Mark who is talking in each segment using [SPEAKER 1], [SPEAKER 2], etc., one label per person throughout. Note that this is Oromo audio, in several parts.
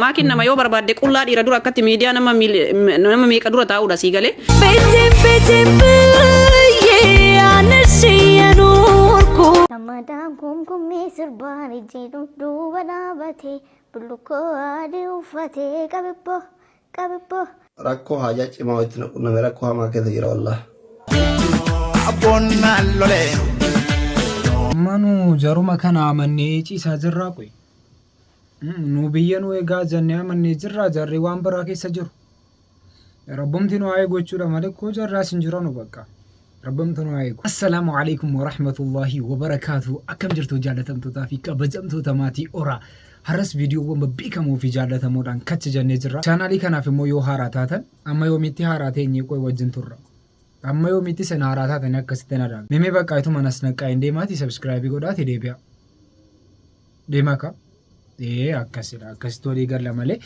[SPEAKER 1] Maakin nama yoo barbaadde qullaa dhiira dura akkatti miidiyaa nama meeqa dura taa'uudha sii galee.
[SPEAKER 2] Ramadan kumkumee sirbaan ijjiidhu duuba dhaabatee bullukkoo adii uffatee qabibboo.
[SPEAKER 3] Rakkoo haajaa cimaa wajjin qunname rakkoo hamaa keessa jira wallah.
[SPEAKER 4] Manu jaruma kana amannee ciisaa jirraa qoy. Nu biyya nu egaa jennee amannee jirraa jarri waan biraa keessa jiru. Rabbumti nu haa eeggochuudha malee koo jarraas hin jiranu bakka. Rabbumti nu haa eeggu. Assalaamu alaikum wa rahmatullahi wa barakaatu. Akkam jirtu jaalatamtootaa fi kabajamtoota maatii oraa. Har'as viidiyoowwan beekamoo fi jaalatamoodhaan kacha jennee jirra. Chaanaalii kanaaf immoo yoo haaraa taatan amma yoomitti haaraa teenyee qoy wajjin turra. Amma yoomitti sen haaraa taatan akkasitti na dhaabne. Mee bakka itu manas naqqaa hin deemaati subscribe godhaati deebi'a. Deemaa ka? Akkasidha. Akkasitti walii galla malee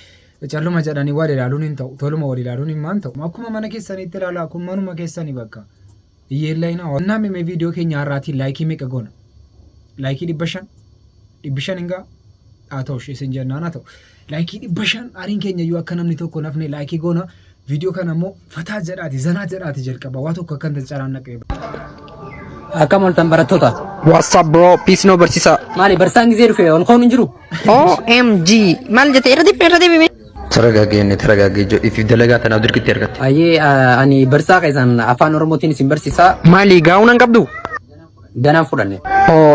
[SPEAKER 4] calluma jedhanii wal ilaaluun hin ta'u. Toluma wal ilaaluun hin maan ta'u. Akkuma mana keessaniitti ilaalaa kun manuma keessanii bakka. Iyyeellayna wannaa mee viidiyoo keenya har'aatiin laayikii meeqa goona? Laayikii 500? 500 hingaa? Haa ta'u isin jennaan haa ta'u. Laayikii 500 ariin keenya iyyuu akka namni tokko nafne laayikii goona. Video kana immoo fataa jedhaati zanaa jedhaati jalqaba waa tokko akkan carraan naqee.
[SPEAKER 5] Akkam oltan barattoota.
[SPEAKER 6] What's up bro? Peace no barsiisa.
[SPEAKER 5] Maali barsaan gisee dhufe ol koon hin jiru?
[SPEAKER 6] OMG maal jette irra dibe. Taragaagee jo if dalagaa tanaaf dirqitti argatte.
[SPEAKER 5] Ayyee ani barsaa keessan afaan Oromootiin isin barsiisaa.
[SPEAKER 6] Maali gaa'uun qabdu?
[SPEAKER 5] Danaan fudhanne.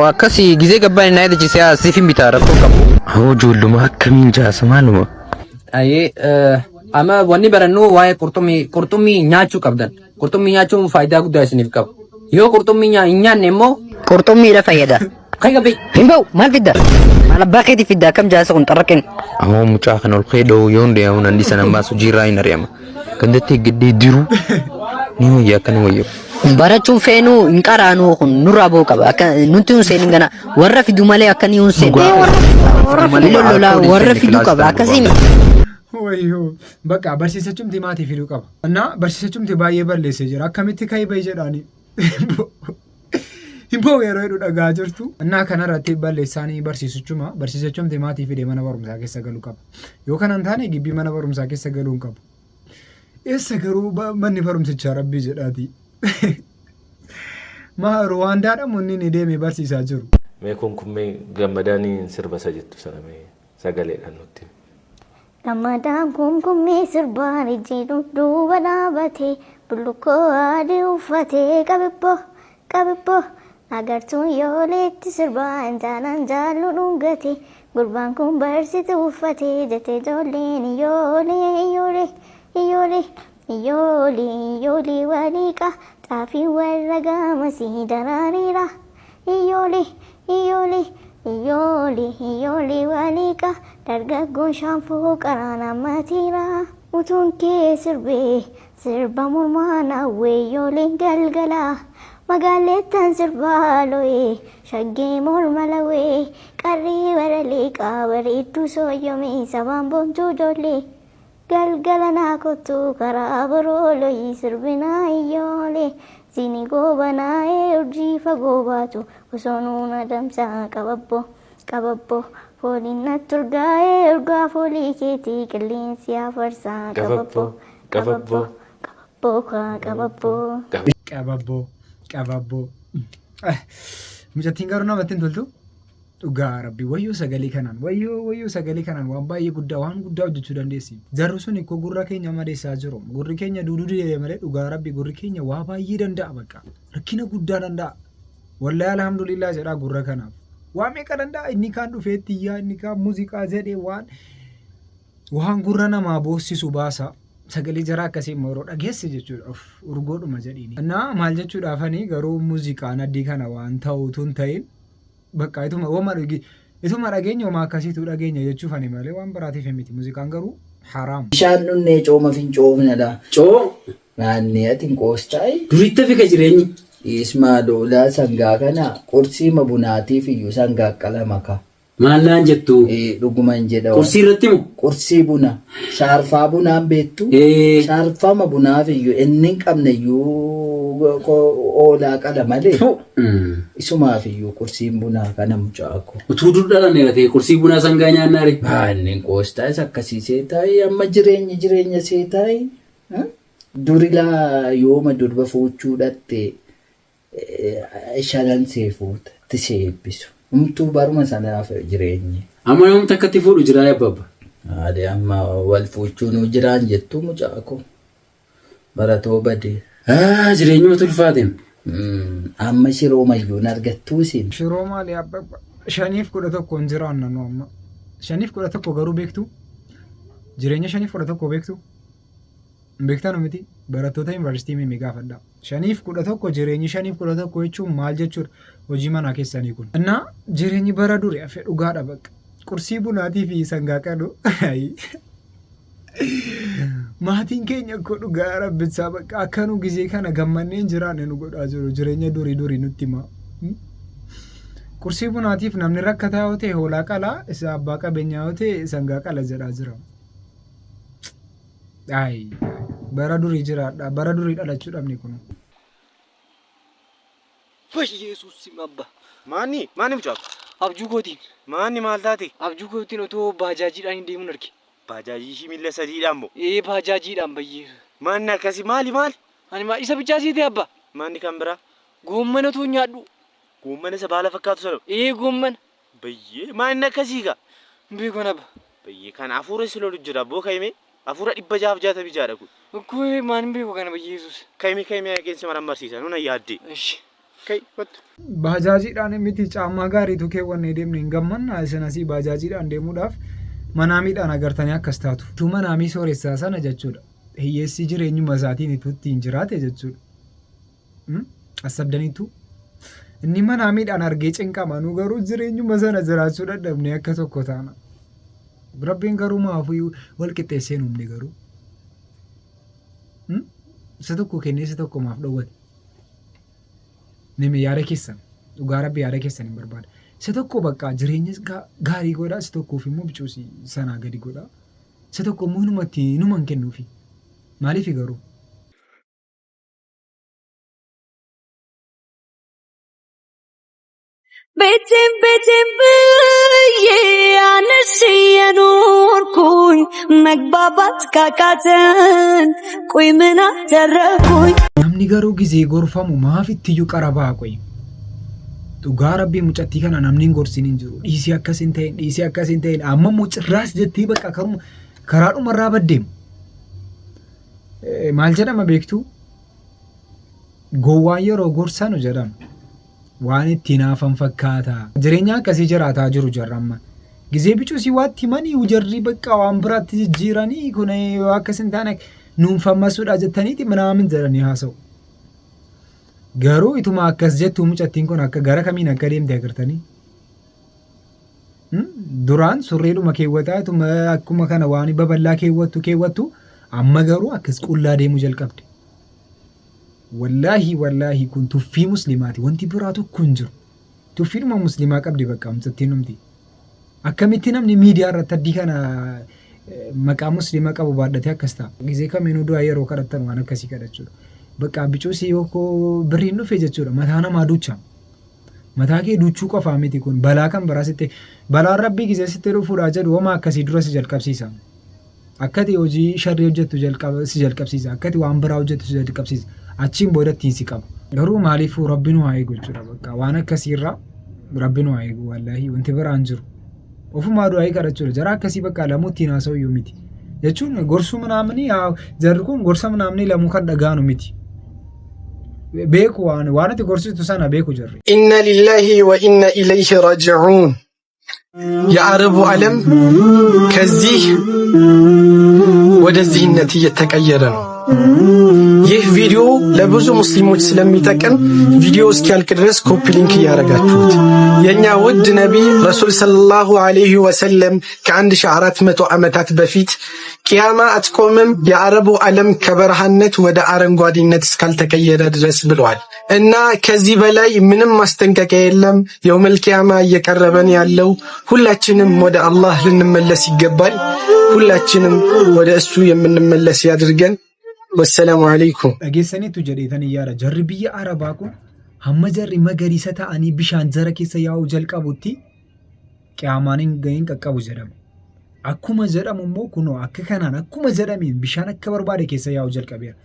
[SPEAKER 6] Akkasii gisee gabbaan na yadachiisee asiif hin bitaa rakkoo qabu. Ijoolluma akkamiin jaasa maaluma?
[SPEAKER 5] Ayyee amma wanni barannu waa'ee qurxummii nyaachuu qabdan. Qurxummii nyaachuun faayidaa guddaa isiniif qaba. Yoo qurxummii hin nyaanne immoo
[SPEAKER 6] qurxummiidha fayyada.
[SPEAKER 5] Kan gabbee.
[SPEAKER 6] Hin ba'u maal fidda? Maal abbaa keetii fidda akkam jaasa kun xarraqeen. Ammoo mucaa kan ol keedoo yoon deemu nan dhiisa nan baasu jirraa hin ari'ama. Gandatti giddee diru ni wayya akka ni wayyo. Barachuun feenuu hin qaraanuu kun nurraa ba'uu qaba. Akka nuti hin seenin gana warra fidu malee akka ni hin seenne. Warra fidu qaba akkasiin.
[SPEAKER 4] Wayyo bakka barsiisachumti maatii fiduu qaba. Annaa barsiisachumti baay'ee balleessee jira. Akkamitti ka'ee bahi jedhaani. Hin ba'u yeroo heddu dhagaa jirtu. Annaa kanarratti balleessaanii barsiisachumti maatii fidee mana barumsaa keessa galuu qaba. Yoo kana hin taane gibbii mana barumsaa keessa galuu hin qabu. Eessa garuu manni barumsichaa rabbii jedhaati. Ruwaandaadha munni ni deemee barsiisaa jiru.
[SPEAKER 7] Mee kunkummee gammadaanii sirba jettu sana mee sagaleedhaan nutti.
[SPEAKER 2] Ramadan kumkumee sirbaan ijjiidhu duuba dhaabatee bullukkoo adii uffatee qabibboo. Agartuun yooleetti sirbaan jaalan jaallu dhungatee gurbaan kun barsiisa uffatee jettee ijoolleen iyyoolee waliiqa xaafii warra gaamasii daraariira iyyoolee waliiqa dargaggoon shaanfoo qaraana matiira utuun kee sirbee sirba mormaa naawwee iyyooleen galgalaa magaalleettan sirbaa lo'ee shaggee morma lawee qarrii warra liiqaa bareedduu sooyyomee sabaan boontuu ijoollee galgala naa kottuu karaa boroo lo'ii sirbinaa iyyoolee zini goobanaa'ee urjii fagoo baatu osoo nuun adamsaa qababboo fooliin natti urgaa'ee urgaa foolii keetii qilleensi afarsaa
[SPEAKER 4] qababboo. Mucattiin garuu namatti hin toltu. Dhugaa rabbi wayyoo sagalee kanaan waan baay'ee guddaa hojjechuu dandeessi. Jarri sun ikkoo gurra keenya madeessaa jiru. Gurri keenya duuduu didee malee dhugaa rabbi gurri keenya waa baay'ee danda'a bakka. Rakkina guddaa danda'a. Wallahi alhamdulillah jedhaa gurra kanaaf. Waa meeqa danda'a inni kaan dhufeetti iyyaa inni kaan muuziqaa jedhee waan gurra namaa boossisu baasa. Sagalee jaraa akkasii immoo yeroo dhageesse jechuudha. Urgoodhuma jedhiini. Innaa maal jechuudhaafanii garuu muuziqaan addii kana waan ta'uutu hin ta'in bakka ituma dhageenya homaa akkasiitu dhageenya jechuuf ani malee waan biraatiif miti. Muuziqaan garuu haraam.
[SPEAKER 8] Bishaan dhunnee cooma fi coomnadha. Naannee atiin qooschaa'e.
[SPEAKER 5] Duritti fi jireenyi.
[SPEAKER 8] Ismaa doolaa sangaa kana qursii bunaatiif iyyuu sangaa qalama ka.
[SPEAKER 9] Maalaan jettu.
[SPEAKER 8] Dhuguman jedha.
[SPEAKER 9] Qursii irratti moo?
[SPEAKER 8] Qursii buna. Shaarfaa bunaan beektu. Shaarfama bunaaf iyyuu inni hin qabne iyyuu oolaa qala malee. Isumaaf iyyuu qursiin bunaa kana mucaako.
[SPEAKER 9] Utuu dur dhalanneera ta'e qursii bunaa sangaa nyaannaare.
[SPEAKER 8] Baanneen qoostaas akkasii see taa'ee amma jireenya see taa'ee. Durilaa yooma durba fuuchuu dhatte shanan see fuuta tisee eebbisu. Umtuu baruma sanaaf jireenyi.
[SPEAKER 9] Amma yoomta akkatti fuudhu jiraa yabbabba.
[SPEAKER 8] Ade amma wal fuuchuun jiraan jettu mucaako. Baratoo badee.
[SPEAKER 9] Jireenyuma tulfaateen.
[SPEAKER 8] Amma shiroo mayyuun argattuu siin.
[SPEAKER 4] Shiroo maali abbabba? 5-11 jiraanna nu amma. 5-11 garuu beektu? Jireenya 5-11 beektu? Beektaa miti barattoota yuunivarsiitii mee gaafadha. 5-11 jireenyi 5-11 jechuun maal jechuudha? Hojii manaa keessanii kun. Innaa jireenyi bara durii hafe dhugaadha bakka. Qursii bunaatii fi sangaa qadu. Maatiin keenya akkoo dhugaa rabbisaa bakka akkanuu gizee kana gammanneen jiraanne nu godhaa jiru. Jireenya durii nutti himaa. Qursii bunaatiif namni rakkataa yoo ta'e hoolaa qalaa isa abbaa qabeenyaa yoo ta'e sangaa qala jedhaa jira. Bara durii jiraadha. Bara durii dhalachuu dhabne kun.
[SPEAKER 10] Yesus simabba.
[SPEAKER 11] Maani mucaako?
[SPEAKER 10] Abjuu kootiin.
[SPEAKER 11] Maani maal taate?
[SPEAKER 10] Abjuu kootiin otoo baajaajiidhaan deemuun arge.
[SPEAKER 11] Bajaajii ishii miila sadiidhaan moo?
[SPEAKER 10] Baajaajiidhaan bayyee.
[SPEAKER 11] Maanni akkasii maali?
[SPEAKER 10] Ani isa bichaa siite abba.
[SPEAKER 11] Maanni kan biraa?
[SPEAKER 10] Goommana otoo nyaadhu.
[SPEAKER 11] Goommana isa baala fakkaatu sana?
[SPEAKER 10] Goommana.
[SPEAKER 11] Bayyee maanni akkasii gaa?
[SPEAKER 10] Beekon abba.
[SPEAKER 11] Bayyee kan hafuura si lolu jira boo kaime hafuura 666 jaadha kun.
[SPEAKER 10] Akkoo maan beeku kana bayyeesus.
[SPEAKER 11] Kaime qeensa maran barsiisa nuna yaadde. Kai wattu.
[SPEAKER 4] Baajaajiidhaan miti caammaa gaariitu keewwannee deemne hin gammanna isin asii baajaajiidhaan deemuudhaaf manaa miidhaan agartanii akkas taatu. Tu manaa mii sooressaa sana jechuudha. Hiyyeessi jireenyuma isaatiin itti hin jiraate jechuudha. Asabdaniitu. Inni manaa miidhaan argee cinqama nu garuu jireenyuma sana jiraachuu dadhabne akka tokko taana. Rabbiin garuu maafuu wal qixxeessee numne garuu. Isa tokko kennee isa tokko maaf dhowwate. Nimi yaada keessan dhugaa rabbi yaada keessan hin barbaada. Isa tokko bakka jireenya gaarii godhaa isa tokkoof immoo bicuusi sanaa gadi godhaa. Isa tokko immoo numatti numan kennuufi. Maaliif garuu?
[SPEAKER 12] Beetiin biyyee aanasii nuurkuun nagbaabat kakaateen quymina jarrakuun.
[SPEAKER 4] Namni garuu gizee gorfamu maaf ittiyyuu qarabaa qoy. Dhugaa rabbii mucattii kana namni hin gorsin hin jiru. Dhiisii akkas hin ta'in amma immoo cirraas jettee bakka karaa dhumarraa baddeemu. Maal jedhama beektuu? Gowwaan yeroo gorsanu jedhama. Waan ittiin hafan fakkaata. Jireenya akkasii jiraataa jiru jarra amma. Gizee bicuusii waatti manii ujarri bakka waan biraatti jijjiiranii kun akkas hin taane nuunfammasuudha jettaniiti minaamin jedhanii haasa'u. Garuu ituma akkas jettu mucattiin kun akka gara kamiin akka deemte agartanii. Duraan surreedhuma keewwataa ituma akkuma kana waan babal'aa keewwattu amma garuu akkas qullaa deemuu jalqabde. Wallaahi kun tuffii musliimaati wanti biraa tokko hin jiru. Tuffiidhuma musliimaa qabdi bakka mucattiin numti. Akkamitti namni miidiyaa irratti addii kana maqaa musliimaa qabu baadhatee akkas ta'a. Gizee kamiinuu du'aa yeroo kadhattan waan akkasii kadhachuudha. Bakka bicuusii yookaan birriin dhufe jechuudha. Mataa namaa duucha. Mataa kee duuchuu qofaa miti kun balaa kan biraasitti balaan rabbii gizee sitti dhufuudhaa jedhu homaa akkasii dura si jalqabsiisa. Akkati hojii sharrii hojjettu si jalqabsiisa. Akkati waan biraa hojjettu si jalqabsiisa. Achiin boodatti si qabu. Garuu maaliifuu rabbi nu haa eegu jechuudha bakka waan akkasiirraa rabbi nu haa eegu wallaahi wanti biraan jiru. Ofumaa du'aa kadhachuudha jara akkasii bakka lamuu ittiin haasa'u iyyuu miti. Jechuun gorsuu manaamni jarri kun gorsa manaamni lamuu kan dhagaanu miti. Beeku waan ati gorsitu sana beeku jarri.
[SPEAKER 13] Inna lillahi wa inna ilayhi raji'uun. የአረቡ ዓለም ከዚህ ወደዚህነት እየተቀየረ ነው። ይህ ቪዲዮ ለብዙ ሙስሊሞች ስለሚጠቅም ቪዲዮ እስኪያልቅ ድረስ ኮፒ ሊንክ እያደረጋችሁት የኛ ውድ ነቢይ ረሱል ሰለላሁ ዐለይሂ ወሰለም ከ1400 ዓመታት በፊት ቂያማ አትቆምም የአረቡ ዓለም ከበረሃነት ወደ አረንጓዴነት እስካልተቀየረ ድረስ ብለዋል። እና ከዚህ በላይ ምንም ማስጠንቀቂያ የለም። የውመል ቂያማ እየቀረበን ያለው ሁላችንም ወደ አላህ ልንመለስ ይገባል። ሁላችንም ወደ እሱ የምንመለስ ያድርገን። ወሰላሙ አለይኩም።
[SPEAKER 4] dhageessaniitu jedheetan iyyaara jarri biyya arabaa kun hamma jarri magariisa ta'anii bishaan zara keessa yaa'uu jalqabutti qiyaamaan hin qaqqabu jedhama. Akkuma jedhamu immoo kunoo akka kanaan akkuma jedhameen bishaan akka barbaade keessa yaa'uu jalqabeera.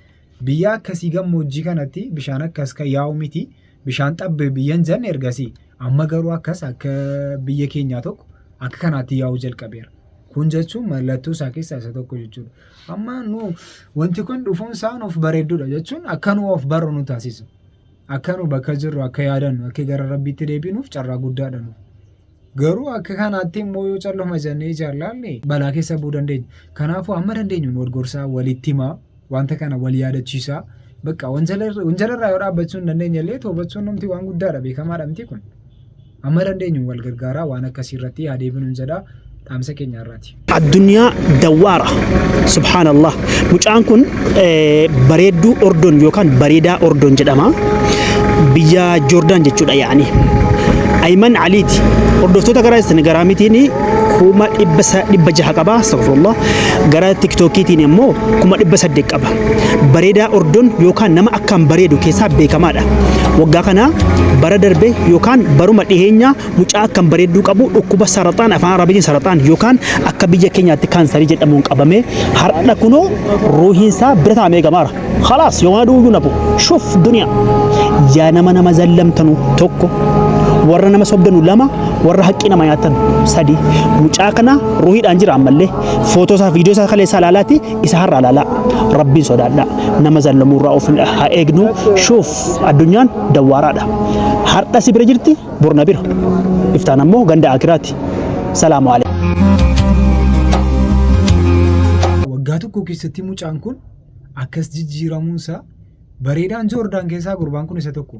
[SPEAKER 4] Biyya akkasii gammoojjii kanatti bishaan akkas kan yaa'u miti. Bishaan xabbee biyyan janne ergasii amma garuu akkas akka biyya keenyaa tokko akka kanaatti yaa'uu jalqabeera. Kun jechuun mallattoo isaa keessaa isa tokko jechuudha. Amma nu wanti kun dhufuun isaa nuuf bareedduudha jechuun akka nu of barru nu taasisa. Akka nu bakka jirru akka yaadannu akka gara rabbiitti deebinuuf carraa guddaadha nuuf. Garuu akka kanaatti immoo yoo calluma jennee jaallanne balaa keessa bu'uu dandeenya. Kanaafuu amma dandeenyu wal gorsaa walitti himaa wanta kana wal yaadachiisaa bakka wanjalarraa yoo dhaabbachuu hin dandeenye illee toobachuun namti waan guddaadha beekamaadha miti kun. Amma dandeenyu wal gargaaraa waan akkasii irratti yaadeebinuun jedhaa.
[SPEAKER 14] Addunyaa dawwaara subhaanallah mucaan kun bareedduu ordon yookaan bareedaa ordon jedhama biyya joordaan jechuudha yaani ayman aliiti hordoftoota gara Instagraamiitiin 600 qaba astaghfirullah gara TikTokiitiin immoo 800 qaba bareedaa ordon yookaan nama akkaan bareedu keessaa beekamaadha waggaa kana bara darbe yookaan baruma dhiheenya mucaa akkaan bareedduu qabu dhukkuba sarataan afaan arabiitiin sarataan yookaan akka biyya keenyaatti kaansarii jedhamuun qabame har'a kunoo ruuhiinsaa bira taa'amee gamaara خلاص يوم هذا نبو شوف دنيا يا نما زلمتنو توكو ورنا ما صبدنو لما ورا حقنا ما ياتن سدي مچاكنا روحي انجر عمله فوتو سا فيديو سا خلي سلالاتي يسهر على لا ربي صدادا نما زلمو راوف ايغنو شوف الدنيا دوارا حردا سبرجرتي برنبير افتانمو غندا اكراتي سلام عليكم
[SPEAKER 4] وغاتو كوكيستي مچان كون akkas jijjiiramuun isaa bareedaan Joordaan keessaa gurbaan kun isa tokko.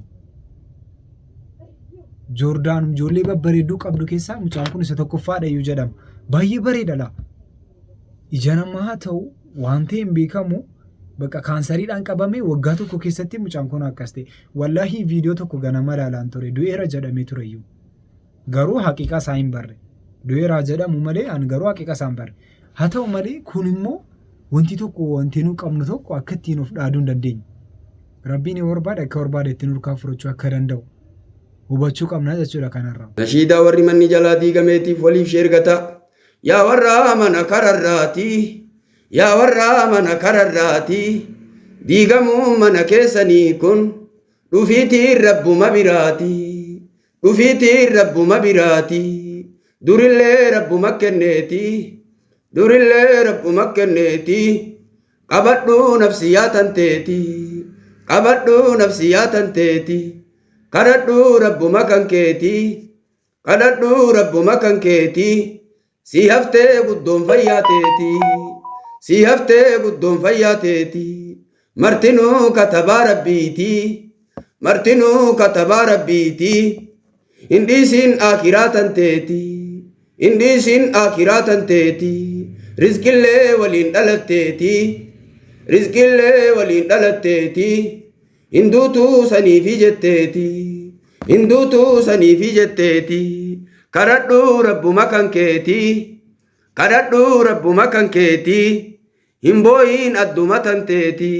[SPEAKER 4] Joordaan ijoollee babbareedduu qabdu keessaa mucaan kun isa tokkoffaadha iyyuu jedhama. Baay'ee bareedadha. Ija namaa haa ta'u waan ta'e hin beekamu bakka kaansariidhaan qabame waggaa tokko keessatti mucaan kun akkas ta'e. Wallaahi viidiyoo tokko ganama ilaalaan ture du'eera jedhamee ture iyyuu. Garuu haqiiqaa isaa hin barre. Du'eeraa jedhamu malee ani garuu haqiiqaa isaa hin barre. Haa ta'u malee kun immoo wanti tokko wanti nu qabnu tokko akka ittiin of dhaaduu hin dandeenye. Rabbiin barbaade akka barbaade ittiin urkaa furachuu akka danda'u hubachuu qabna jechuudha kanarraa.
[SPEAKER 15] Nashiidaa warri manni jalaa diigameetiif waliif sheergata. Yaa warra mana kararraati. Yaa warra mana kararraati. Diigamuu mana keessanii kun dhufiitiin rabbuma biraati. Dhufiitiin rabbuma biraati. Durillee rabbuma kenneeti. Durillee rabbuma kenneeti qabadhu nafsiyaa tanteeti qabadhu nafsiyaa tanteeti kadhadhu rabbuma kan keeti kadhadhu rabbuma kan keeti si haftee guddoon fayyaateeti si haftee guddoon fayyaateeti martinuu katabaa rabbiiti martinuu katabaa rabbiiti hin dhiisin akiraa tanteeti hin dhiisin akiraa tanteeti rizqillee waliin dhalatteeti rizqillee waliin dhalatteeti hinduutuu saniifi jetteeti hinduutuu saniifi jetteeti kadhadhu rabbuma kan keeti kadhadhu rabbuma kan keeti himbooyin adduma tanteeti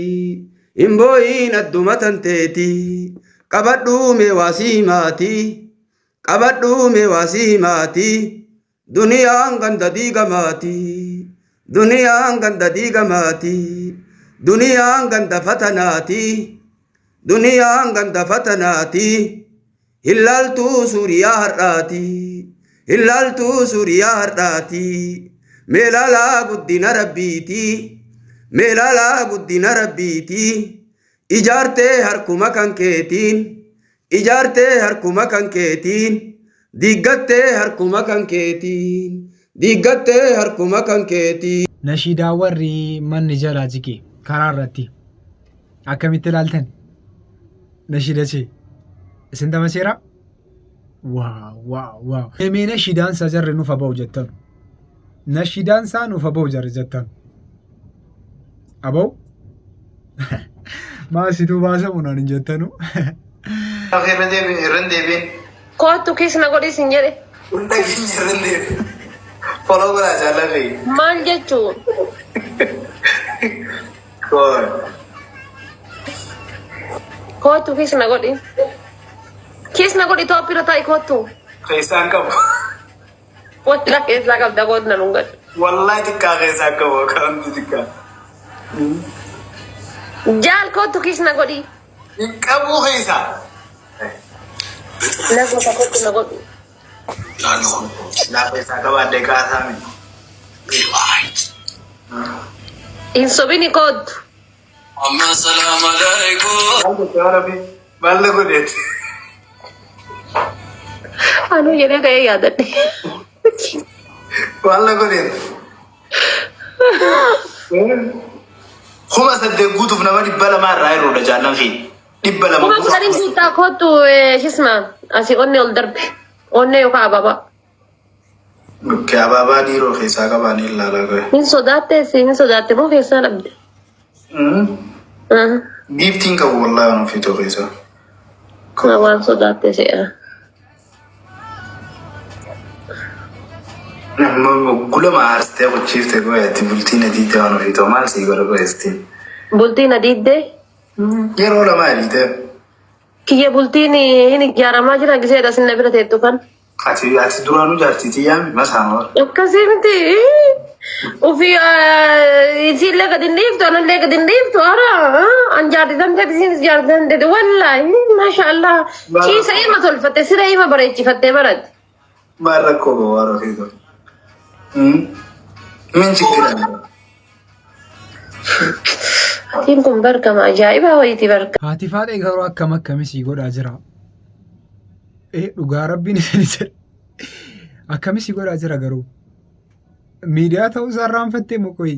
[SPEAKER 15] himbooyin adduma tanteeti qabadhu meewaasii himaati qabadhu meewaasii himaati duniyaan ganda diigamaati duniyaan ganda diigamaati duniyaan ganda fatanaati duniyaan ganda fatanaati hillaaltuu suuriyaa har'aati hillaaltuu suuriyaa har'aati meelaalaa guddina rabbiiti meelaalaa guddina rabbiiti ijaartee harkuma kan keetiin ijaartee harkuma kan keetiin diiggattee harkuma kan keetiin diiggattee harkuma kan keetiin.
[SPEAKER 4] Nashiidaa warri manni jalaa jige karaa irratti akkamitti ilaaltan nashiidachee isin tamaseera waaw mee nashiidaan isaa jarri nuuf aba'u jettan nashiidaan isaa nuuf aba'u jarri jettan aba'u maasituu baasamu naan hin jettanu
[SPEAKER 1] kootu kisna godhis hin jedhe
[SPEAKER 16] follow godhaa jaalladhe
[SPEAKER 1] maal jechuun kootu kisna godhi Itoophiyaa ta'i kootu
[SPEAKER 16] keessaan qabu
[SPEAKER 1] walla keessaa qabda kootna nun gadhu
[SPEAKER 16] wallahi xiqqaa keessaan qabu kanti xiqqaa
[SPEAKER 1] jaal kootu kisna godhi
[SPEAKER 16] hin qabu keessaa
[SPEAKER 1] nagota kootu na godhu
[SPEAKER 16] laafa isaa qabaadde qaasame
[SPEAKER 1] hin sobini kootu
[SPEAKER 16] amma salaam alaikum maal godheeti
[SPEAKER 1] anu jedhee ka'ee yaadadhe
[SPEAKER 16] maal godheeti kuma saddeet guutuuf nama 200 irraa hiruudha jaallan fi 200
[SPEAKER 1] kuma kudhanii guutaa kootu shisma asii onnee ol darbe onnee yookaan ababaa
[SPEAKER 16] Oke, ababaa dhiiroo keessaa qabaanii ilaalaa gahe.
[SPEAKER 1] hin sodaatte moo keessaa dhabde
[SPEAKER 16] Giftiin qabu wallahi waan ofiitoo keessaa.
[SPEAKER 1] waan sodaatte se'a
[SPEAKER 16] Gulama aarstee qochiifte goyaatti bultiin adiidee waan ofiitoo maal sii godha goyestiin.
[SPEAKER 1] bultiin adiidde
[SPEAKER 16] Yeroo lama adiidee.
[SPEAKER 1] kiyya bultiin hin ijaaramaa jira giseedha sinna bira teettu kan
[SPEAKER 16] Ati duraanuu jaartiitii yaami masaama.
[SPEAKER 1] akkasii miti ofii isiillee gadi hin dhiiftu anallee gadi hin dhiiftu ara an jaartisan teetisiinis jaartisan teete wallaahi maashaallah ciisa ima tolfatte sira ima bareechifattee baratte
[SPEAKER 16] Maal rakkoo gowwaa ofiitoo. Min jiggiran.
[SPEAKER 1] Hatiin kun barkama ajaa'ibaa wayitii barka.
[SPEAKER 4] haati faadhee garuu akkam akkamis godhaa jira dhugaa rabbiin isin jedhe akkamis godhaa jira garuu miidiyaa ta'uu isaa irraanfattee mokoyi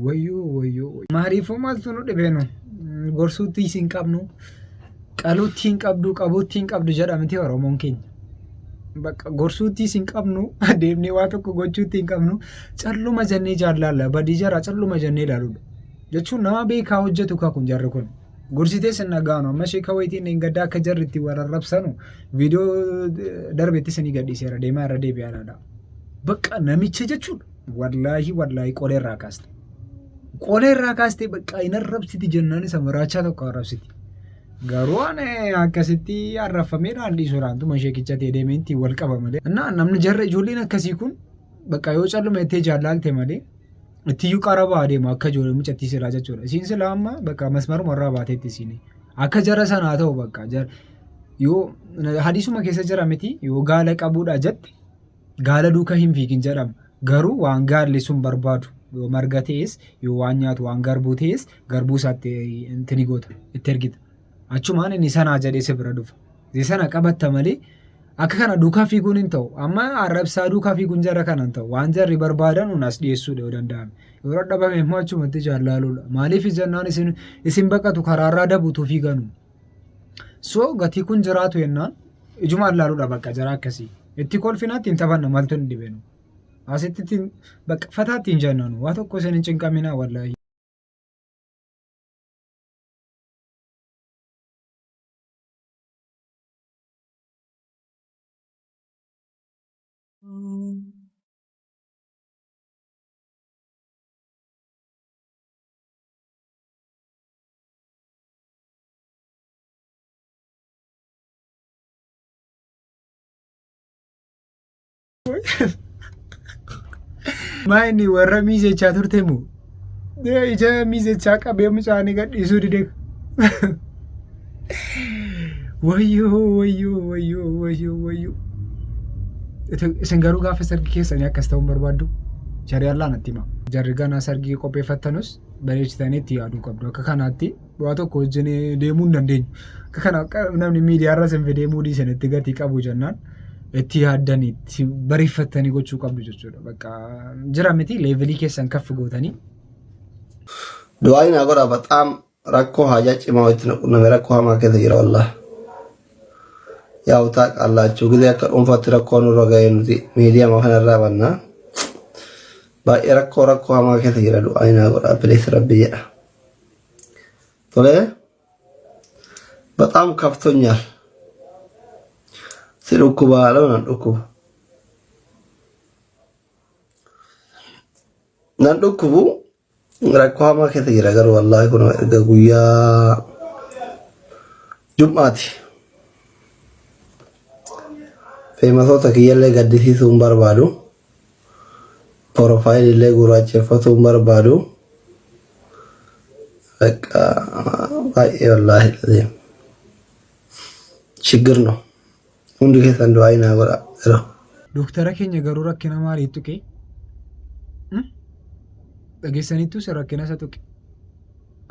[SPEAKER 4] wayyoo maaliifuu maaltu nu dhibeenu gorsuutti isin qabnu qaluutti hin qabdu qabuutti hin qabdu jedhamti oromoon keenya bakka gorsuutti isin qabnu deemnee waa tokko gochuutti hin qabnu calluma jennee jaallalla badii jara calluma jennee ilaaluudha jechuun nama beekaa hojjetu kaa kun jarri kun gorsitee sinna gaanu amma sheeka wayitiin hin gaddaa akka jarri itti wararrabsanu viidiyoo darbeetti isinii gadhiiseera deemaa irra deebi'aadha bakka namicha jechuudha wallaahi qoleerraa kaaste bakka hin arrabsiti jennaan isa maraachaa tokko arrabsiti garuu akkasitti arraffameedhaan dhiisuudhaan tuma sheekicha ta'e deemee ittiin wal qaba malee namni jarra ijoolleen akkasii kun bakka yoo calluma ittee jaallaalte malee ittiyyuu qarabaa adeemu akka ijoollee mucattii siraa jechuudha isiin silaa amma bakka masmaruma irraa baateetti isiin akka jara sanaa ta'u bakka yoo hadiisuma keessa jira miti yoo gaala qabuudha jette gaala duuka hin fiigin jedhama garuu waan gaalli sun barbaadu yoo marga ta'es yoo waan nyaatu waan garbuu ta'es garbuu isaatti intini goota itti ergita achumaan inni sanaa jedhee si bira dhufa sana qabatta malee akka kana duukaa fiiguun hin ta'u amma arrabsaa duukaa fiiguun jara kana hin ta'u waan jarri barbaadan unas dhiyeessuudha yoo danda'ame yoo dadhabame immoo achumatti jaallaaluudha maaliif jennaan isin baqatu karaarraa dabuutuu fiiganu so gatii kun jiraatu yennaan ijuma allaaluudha bakka jara akkasii itti kolfinaatti hin taphanna maltu hin dhibenu asitti bakka fataatti hin jennanu waa tokko isin hin cinqaminaa wallaahi. Maini warra miizechaa turte moo? Ija miizechaa qabee mucaanii gadhiisuu dide. Wayyoo. Isin garuu gaafa sargi keessanii akkas ta'uun barbaaddu shari'aan natti hima. Jarri ganaa sargii qopheeffattanus bareechitanii itti yaaduu qabdu. Akka kanaatti waa tokko wajjin deemuu hin dandeenyu. Akka kana namni miidiyaarra sin fidee muudii isinitti gatii qabu jennaan. Itti yaaddanii itti bareeffattanii gochuu qabdu jechuudha. Bakka jira miti leevilii keessan kaffi gootanii.
[SPEAKER 3] du'aayin agoda በጣም rakkoo haajaa cimaa walitti naqunname rakkoo hamaa keessa jira wallah. Yaa'u taaqallaachuu gisee akka dhuunfaatti rakkoo nurra ga'ee nuti miidiyaa kanarraa bannaa. Baay'ee rakkoo hamaa keessa jira du'aayin agoda bilees rabbi jedha. Tolee በጣም ከፍቶኛል። ሲልኩባለው ናንዱኩቡ ረኳማ ከተጅራ ገር ወላሂ ኩኖ እርገ ጉያ ጁምአቲ ፌመሶታ ከየለ ገድሲሱን በርባዱ ፕሮፋይል ላይ ጉራቸፈቱን በርባዱ በቃ አይ ወላሂ ለዚህ ችግር ነው ሁንዱ ከሰንዶ አይና ጎራ ነው
[SPEAKER 4] ዶክተር ከኛ ገሩ ረከና ማሪ ቱቄ ደገሰኒቱ ሰረከና ሰጡቄ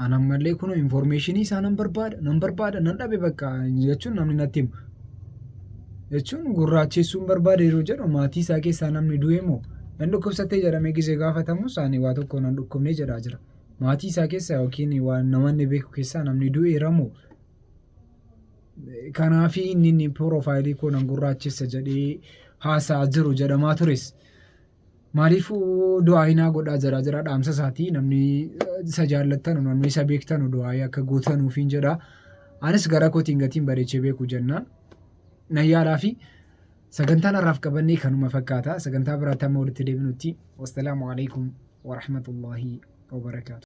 [SPEAKER 4] አናመለ ኩኖ ኢንፎርሜሽን ኢሳ ነምበር ባዳ ነንዳቤ በቃ የቹን namni nattimu jechuun gurraacheessuun barbaade yeroo jedhu maatii isaa keessaa namni du'eemo nan dhukkubsattee jedhamee gisee gaafatamu isaanii waa tokko nan dhukkubnee jedhaa jira maatii isaa keessaa yookiin waan namanni beeku keessaa namni du'eeramoo kanaafi inni profaayilii koo nan gurraachessa jedhee haasaa jiru jedhamaa tures maaliifuu du'aayinaa godhaa jira dhaamsa isaatii namni isa jaallattan namni isa beektan du'aayii akka gootanuufiin jedha anis gara kootiin gatiin bareechee beeku jennaan nayyaalaa fi sagantaan har'aaf qabannee kanuma fakkaata sagantaa biraatti amma walitti deebinutti wassalaamu alaikum warahmatullaahi wabarakaatu.